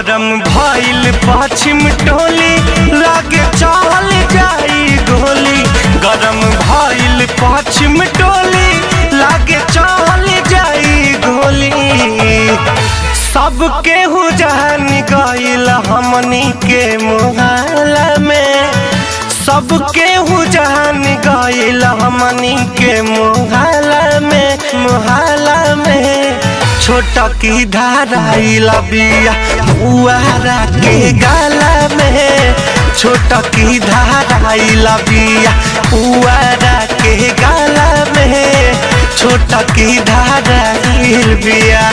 गरम भइल पश्चिम टोली लागे चल जाई गोली। गरम भइल पश्चिम टोली लागे चल जाई गोली। सब केहू जान गइल हमनी के मोहल्ला में। सब केहू जान गइल हमनी के मोहल्ला में। मोहल्ला में छोटा की धाराइल बिया पुआरा के गाला में। छोटा की धाराइल बिया पुआरा के गाला में। छोटा की धाराइल बिया।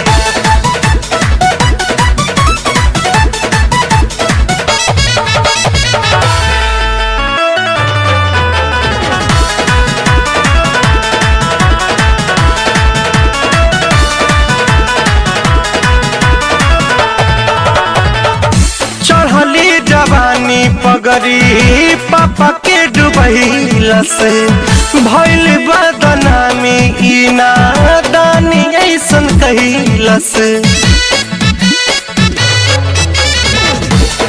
जवानी पगड़ी पापा के डुबैला से भइल बदनामी ई नादानी ऐसन कहिला से।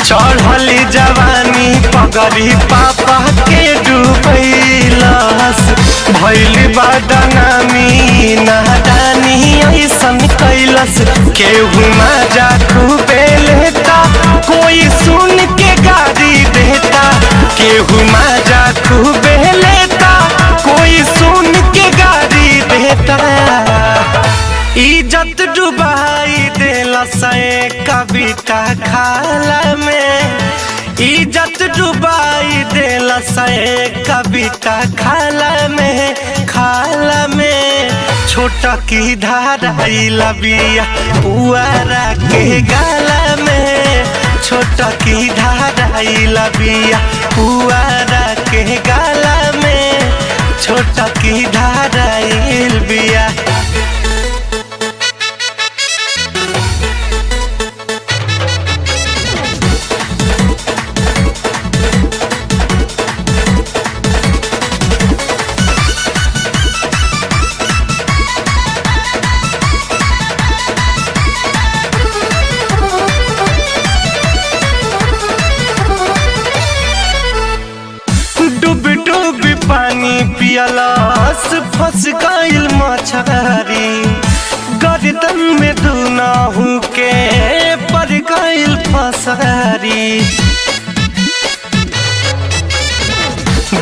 चढ़ली जवानी पगड़ी पापा के डुबैला से भइल बदनामी ई नादानी ऐसन कहिला से। केहू मजा खूबे लेता कोई सुन के गाली देता। केहू मजा खूबे लेता कोई सुन के गाली देता। इज्जत डुबाई देला से कविता खाला में। इज्जत डुबाई देला से कविता खाला में। खाला में छोटा की धाराइल बिया पुआरा के गाला में। छोटा की धाराइल बिया पुआरा के गाला में। छोटा की धाराइल बिया। डूबी पानी पियलास फंस गइल मछरी। गर्दन में दुनाहू के पड़ गइल फसरी।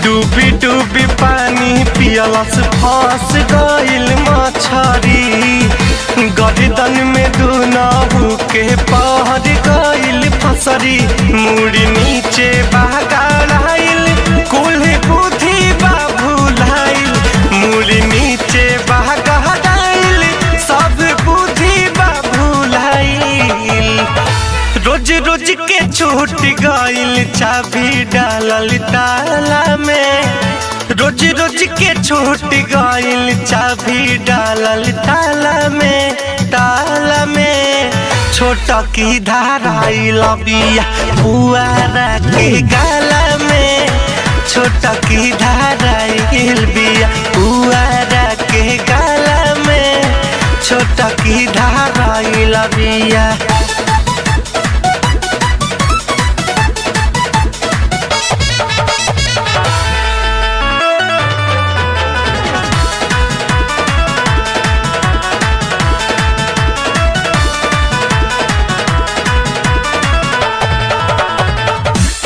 डूबी डूबी पानी पियलास फंस गइल मछरी। गर्दन में दुनाहू के पड़ गइल फसरी। मुड़ी नीचे बहगाइल कुल बुद्धि बाबूलाइल। मुड़ी नीचे बहगाइल सब बुद्धि बाबूलाइल। रोज रोज के छूट गइल चाबी डालल ताला में। रोज रोज के छूट गइल चाबी डालल ताला में। ताला में छोटा की धाराइल बिया पुआरा के गाला में। छोटा की धाराइल बिया पुआरा के गाला में। छोटा की धाराइल बिया।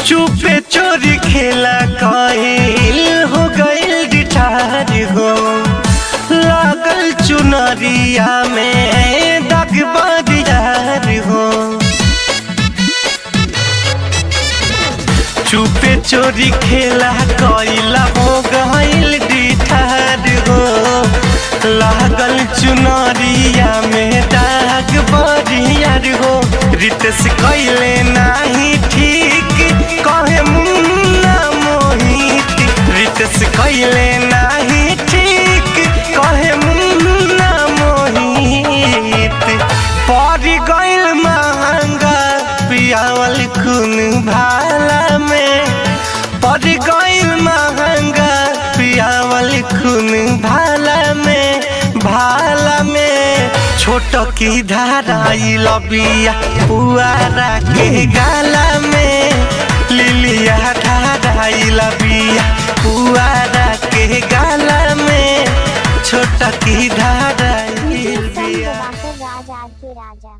चुपे चोरी खेला कहिल हो गइल डिठार हो। लागल चुनरिया में दाग बरियार हो। चुपे चोरी खेला कइला हो गइल डिठार हो। लागल चुनरिया में दाग बरियार हो। रितेश कइले नाही ठीक कहे मुन्ना मोहित। रितेश कइले नाही ठीक कहे मुन्ना मोहित। पड़ गइल महंगा पियावल खून भाला में। पड़ गइल महंगा पियावल खून भाला में। भाला में छोट की धाराई लबिया पुआरा के गाला में लिलिया धाराई लबिया पुआरा के गाला में छोट की धाराई राजा के राजा।